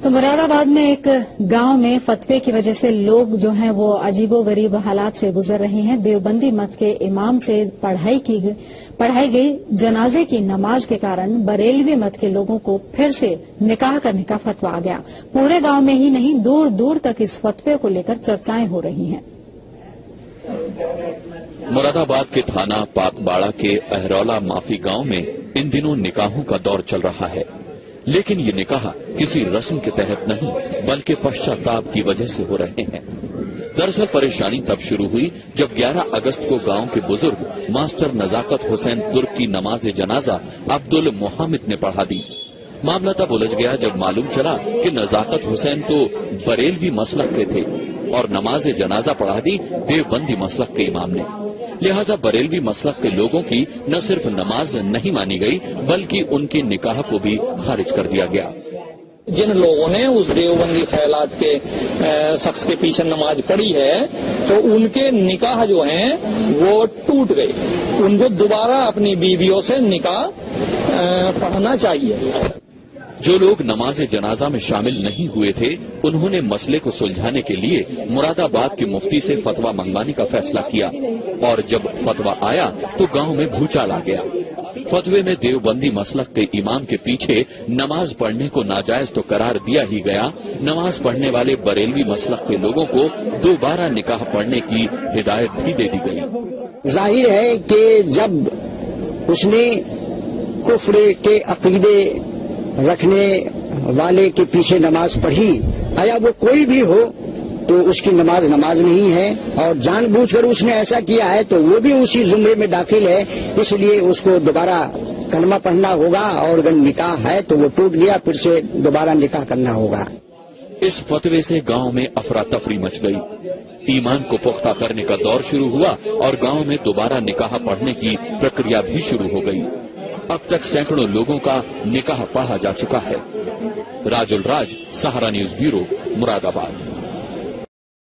تو مراد آباد میں ایک گاؤں میں فتوے کی وجہ سے لوگ جو ہیں وہ عجیب و غریب حالات سے گزر رہے ہیں. دیوبندی مت کے امام سے پڑھائی گئی جنازے کی نماز کے کارن بریلوی مت کے لوگوں کو پھر سے نکاح کرنے کا فتویٰ آ گیا. پورے گاؤں میں ہی نہیں دور دور تک اس فتوے کو لے کر چرچائیں ہو رہی ہیں. مراد آباد کے تھانہ پاک باڑہ کے اہرولا مافی گاؤں میں ان دنوں نکاحوں کا دور چل رہا ہے، لیکن یہ نکاح کسی رسم کے تحت نہیں بلکہ پشچاتاپ کی وجہ سے ہو رہے ہیں. دراصل پریشانی تب شروع ہوئی جب 11 اگست کو گاؤں کے بزرگ ماسٹر نزاکت حسین ترک کی نماز جنازہ عبد المحمد نے پڑھا دی. معاملہ تب الجھ گیا جب معلوم چلا کہ نزاکت حسین تو بریلوی مسلک کے تھے اور نماز جنازہ پڑھا دی دیوبندی مسلک کے امام نے. لہٰذا بریلوی مسلک کے لوگوں کی نہ صرف نماز نہیں مانی گئی بلکہ ان کے نکاح کو بھی خارج کر دیا گیا. جن لوگوں نے اس دیوبندی خیالات کے شخص کے پیچھے نماز پڑھی ہے تو ان کے نکاح جو ہیں وہ ٹوٹ گئے. ان کو دوبارہ اپنی بیویوں سے نکاح پڑھنا چاہیے. جو لوگ نماز جنازہ میں شامل نہیں ہوئے تھے انہوں نے مسئلے کو سلجھانے کے لیے مراد آباد کے مفتی سے فتویٰ منگوانے کا فیصلہ کیا اور جب فتویٰ آیا تو گاؤں میں بھوچال آ گیا. فتوے میں دیوبندی مسلک کے امام کے پیچھے نماز پڑھنے کو ناجائز تو قرار دیا ہی گیا، نماز پڑھنے والے بریلوی مسلک کے لوگوں کو دوبارہ نکاح پڑھنے کی ہدایت بھی دے دی گئی. ظاہر ہے کہ جب اس نے کفر کے عقیدے رکھنے والے کے پیچھے نماز پڑھی، آیا وہ کوئی بھی ہو تو اس کی نماز نہیں ہے، اور جان بوجھ کر اس نے ایسا کیا ہے تو وہ بھی اسی زمرے میں داخل ہے. اس لیے اس کو دوبارہ کلمہ پڑھنا ہوگا، اور اگر نکاح ہے تو وہ ٹوٹ گیا، پھر سے دوبارہ نکاح کرنا ہوگا. اس فتوے سے گاؤں میں افراتفری مچ گئی. ایمان کو پختہ کرنے کا دور شروع ہوا اور گاؤں میں دوبارہ نکاح پڑھنے کی پرکریا بھی شروع ہو گئی. اب تک سینکڑوں لوگوں کا نکاح پڑھا جا چکا ہے. راج الراج، سہارا نیوز بیورو، مراد آباد.